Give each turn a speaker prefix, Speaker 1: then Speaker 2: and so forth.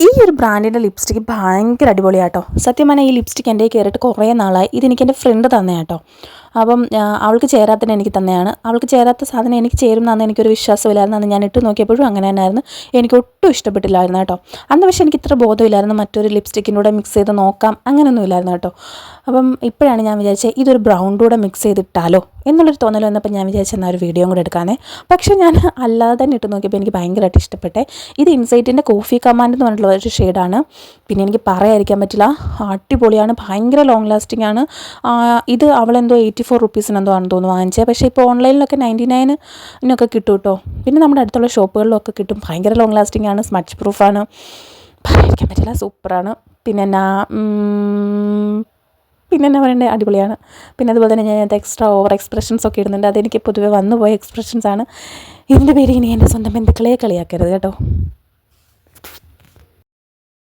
Speaker 1: ഈ ഒരു ബ്രാൻഡിൻ്റെ ലിപ്സ്റ്റിക്ക് ഭയങ്കര അടിപൊളിയാട്ടോ. സത്യം പറഞ്ഞാൽ ഈ ലിപ്സ്റ്റിക്ക് എൻ്റെ കയറിയിട്ട് കുറേ നാളായി. ഇതെനിക്ക് എൻ്റെ ഫ്രണ്ട് തന്നെയാട്ടോ. അപ്പം അവൾക്ക് ചേരാത്തതിന് എനിക്ക് തന്നെയാണ്. അവൾക്ക് ചേരാത്ത സാധനം എനിക്ക് ചേരുന്നതെന്ന് എനിക്കൊരു വിശ്വാസമില്ലായിരുന്നു. അന്ന് ഞാൻ ഇട്ട് നോക്കിയപ്പോഴും അങ്ങനെ തന്നെയായിരുന്നു. എനിക്ക് ഒട്ടും ഇഷ്ടപ്പെട്ടില്ലായിരുന്നു കേട്ടോ. അന്ന് പക്ഷേ എനിക്ക് ഇത്ര ബോധമില്ലായിരുന്നു മറ്റൊരു ലിപ്സ്റ്റിക്കിൻ്റെ കൂടെ മിക്സ് ചെയ്ത് നോക്കാം അങ്ങനെയൊന്നും ഇല്ലായിരുന്നു കേട്ടോ. അപ്പം ഇപ്പോഴാണ് ഞാൻ വിചാരിച്ചത് ഇതൊരു ബ്രൗണിൻ്റെ കൂടെ മിക്സ് ചെയ്തിട്ടാലോ എന്നുള്ളൊരു തോന്നൽ വന്നപ്പോൾ ഞാൻ വിചാരിച്ചെന്നാൽ ഒരു വീഡിയോ കൂടെ എടുക്കാനേ. പക്ഷേ ഞാൻ അല്ലാതെ തന്നെ ഇട്ട് നോക്കിയപ്പോൾ എനിക്ക് ഭയങ്കരമായിട്ട് ഇഷ്ടപ്പെട്ടെ. ഇത് ഇൻസൈറ്റിൻ്റെ കോഫി കമാൻഡ് എന്ന് പറഞ്ഞിട്ടുള്ള ഒരു ഷെയ്ഡാണ്. പിന്നെ എനിക്ക് പറയാതിരിക്കാൻ പറ്റില്ല, അടിപൊളിയാണ്, ഭയങ്കര ലോങ് ലാസ്റ്റിംഗ് ആണ്. ഇത് അവളെന്തോ 84 റുപ്പീസിനെന്തോ ആണെന്ന് തോന്നുന്നു വാങ്ങിച്ചത്. പക്ഷേ ഇപ്പോൾ ഓൺലൈനിലൊക്കെ 99 കിട്ടും കേട്ടോ. പിന്നെ നമ്മുടെ അടുത്തുള്ള ഷോപ്പുകളിലൊക്കെ കിട്ടും. ഭയങ്കര ലോങ് ലാസ്റ്റിംഗ് ആണ്, സ്മച്ച് പ്രൂഫാണ്, പറയാതിരിക്കാൻ പറ്റില്ല, സൂപ്പറാണ്. പിന്നെ എന്നാ പറയണ്ടേ, അടിപൊളിയാണ്. പിന്നെ അതുപോലെ തന്നെ ഞാൻ എക്സ്ട്രാ ഓവർ എക്സ്പ്രഷൻസ് ഒക്കെ ഇടുന്നുണ്ട്. അതെനിക്ക് പൊതുവെ വന്നുപോയ എക്സ്പ്രഷൻസാണ്. ഇതിൻ്റെ പേര് ഇനി എൻ്റെ സ്വന്തം ബന്ധുക്കളെ കളിയാക്കരുത് കേട്ടോ.